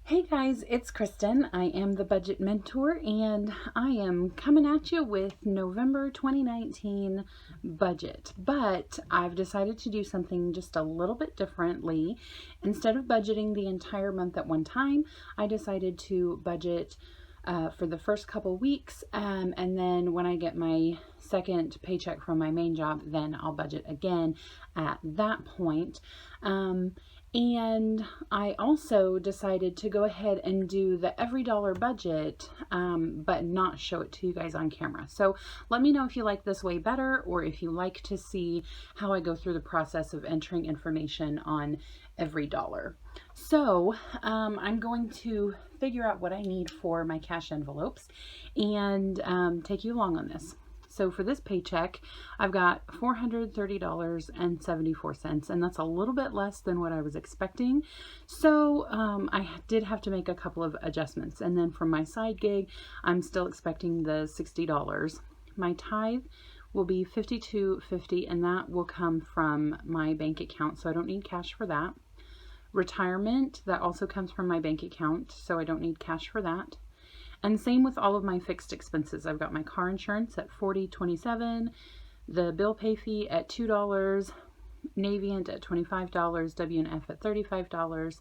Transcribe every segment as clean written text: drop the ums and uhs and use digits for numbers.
Hey guys, it's Kristen. I am the Budget Mentor and I am coming at you with November 2019 budget. But I've decided to do something just a little bit differently. Instead of budgeting the entire month at one time, I decided to budget for the first couple weeks, and then when I get my second paycheck from my main job, then I'll budget again at that point. And I also decided to go ahead and do the every dollar budget, but not show it to you guys on camera. So let me know if you like this way better, or if you like to see how I go through the process of entering information on every dollar. So I'm going to figure out what I need for my cash envelopes and take you along on this. So for this paycheck, I've got $430.74, and that's a little bit less than what I was expecting. So I did have to make a couple of adjustments. And then for my side gig, I'm still expecting the $60. My tithe will be $52.50, and that will come from my bank account, so I don't need cash for that. Retirement, that also comes from my bank account, so I don't need cash for that. And same with all of my fixed expenses. I've got my car insurance at $40.27, the bill pay fee at $2, Navient at $25, W&F at $35.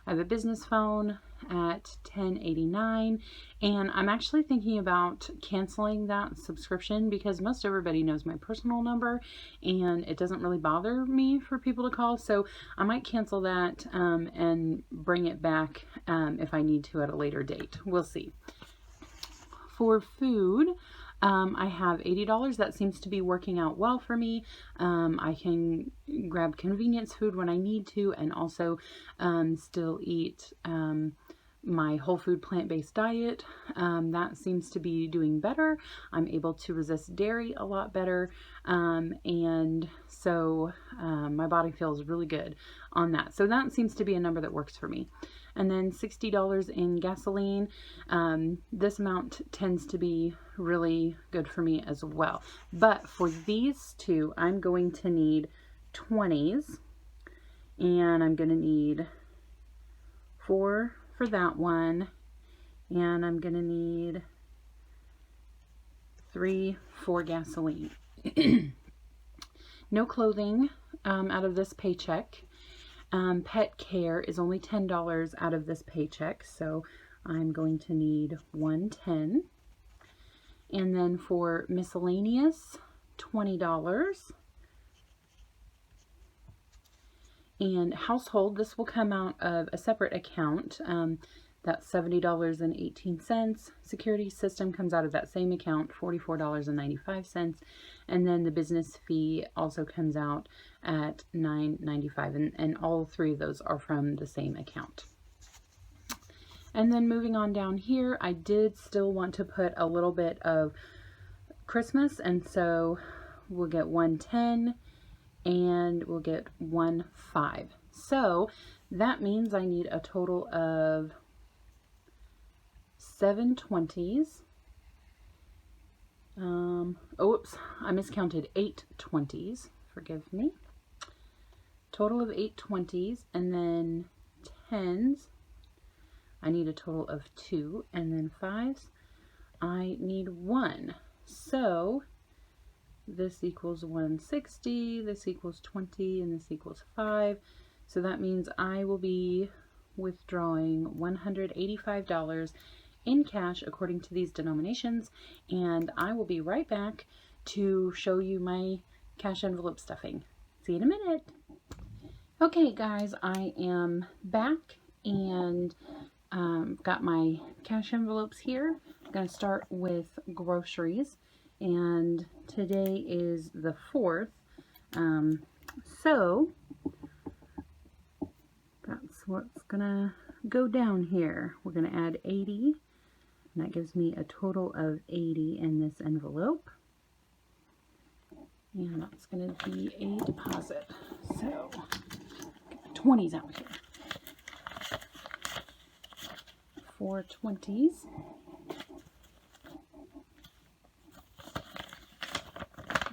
I have a business phone at $10.89, and I'm actually thinking about canceling that subscription because most everybody knows my personal number and it doesn't really bother me for people to call, so I might cancel that and bring it back if I need to at a later date. We'll see. For food, I have $80. That seems to be working out well for me. I can grab convenience food when I need to, and also still eat my whole food plant-based diet. That seems to be doing better. I'm able to resist dairy a lot better, and so my body feels really good on that. So that seems to be a number that works for me. And then $60 in gasoline. This amount tends to be really good for me as well. But for these two, I'm going to need 20s, and I'm going to need 4 for that one, and I'm going to need 3 for gasoline. No clothing out of this paycheck. Pet care is only $10 out of this paycheck, so I'm going to need 110. And then for miscellaneous, $20. And household, this will come out of a separate account. That's $70.18. Security system comes out of that same account, $44.95. And then the business fee also comes out at $9.95. And all three of those are from the same account. And then moving on down here, I did still want to put a little bit of Christmas. And so we'll get 110 and we'll get 15. So that means I need a total of 7 20s. Oops, I miscounted 8 20s. Forgive me. Total of 8 20s, and then 10s. I need a total of 2, and then 5s. I need 1. So this equals 160, this equals 20, and this equals 5. So that means I will be withdrawing $185 in cash according to these denominations, and I will be right back to show you my cash envelope stuffing. See you in a minute. Okay guys, I am back and got my cash envelopes here. I'm going to start with groceries, and today is the 4th, so that's what's gonna go down here. We're gonna add 80, and that gives me a total of 80 in this envelope, and that's gonna be a deposit. So get the 20s out here. 4 20s.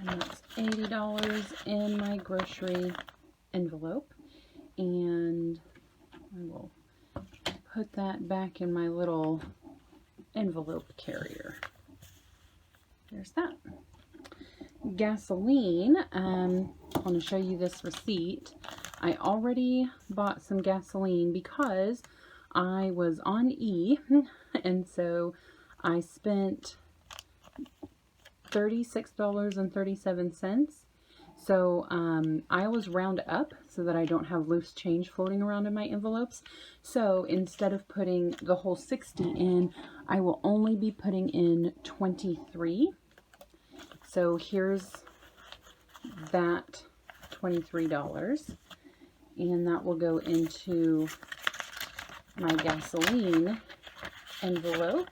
And that's $80 in my grocery envelope, and I will put that back in my little envelope carrier. There's that. Gasoline. I want to show you this receipt. I already bought some gasoline because I was on E, and so I spent $36.37. So I always round up so that I don't have loose change floating around in my envelopes. So instead of putting the whole 60 in, I will only be putting in 23. So here's that $23, and that will go into my gasoline envelope.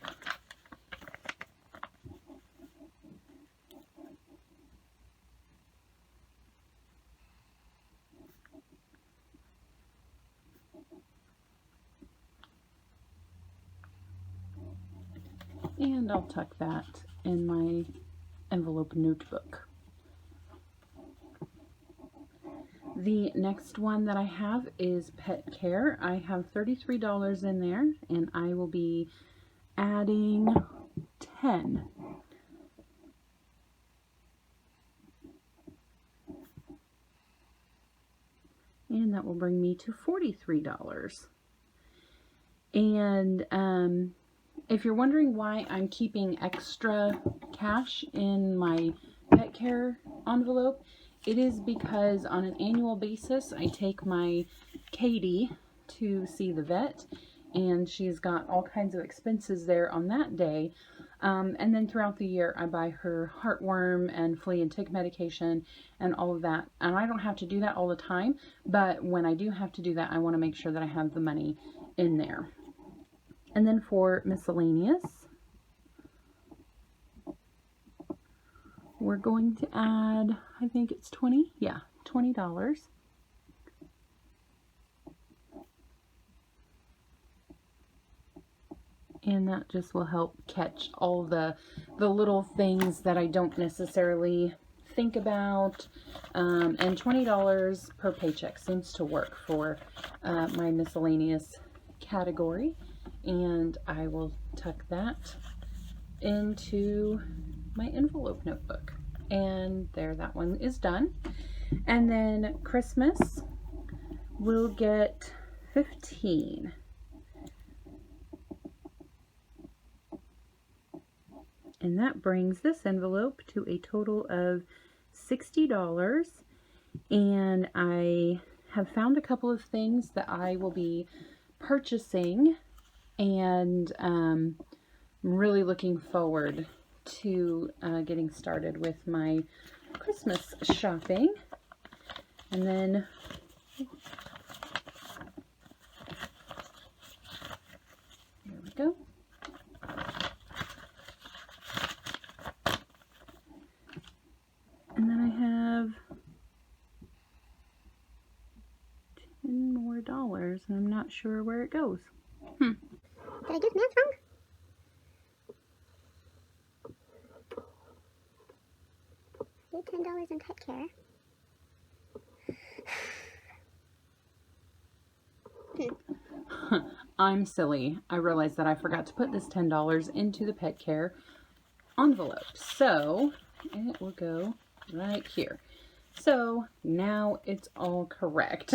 And I'll tuck that in my envelope notebook. The next one that I have is pet care. I have $33 in there, and I will be adding 10. And that will bring me to $43. And if you're wondering why I'm keeping extra cash in my pet care envelope, it is because on an annual basis I take my Katie to see the vet, and she's got all kinds of expenses there on that day. And then throughout the year I buy her heartworm and flea and tick medication and all of that. And I don't have to do that all the time, but when I do have to do that, I want to make sure that I have the money in there. And then for miscellaneous, we're going to add, I think it's 20, yeah, $20. And that just will help catch all the little things that I don't necessarily think about. And $20 per paycheck seems to work for my miscellaneous category. And I will tuck that into my envelope notebook. And there, that one is done. And then Christmas, we'll get 15. And that brings this envelope to a total of $60. And I have found a couple of things that I will be purchasing, and I'm really looking forward to getting started with my Christmas shopping. And then there we go. And then I have $10 more, and I'm not sure where it goes. Did I do math wrong? I need $10 in pet care. I'm silly. I realized that I forgot to put this $10 into the pet care envelope. So it will go right here. So now it's all correct.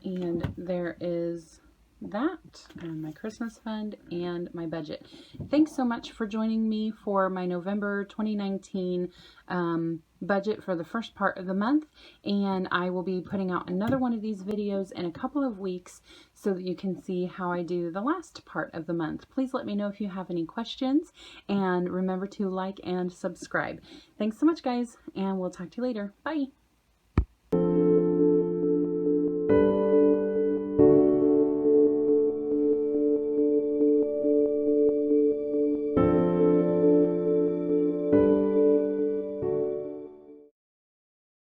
And there is that, and my Christmas fund, and my budget. Thanks so much for joining me for my November 2019 budget for the first part of the month, and I will be putting out another one of these videos in a couple of weeks so that you can see how I do the last part of the month. Please let me know if you have any questions, and remember to like and subscribe. Thanks so much, guys, and we'll talk to you later. Bye!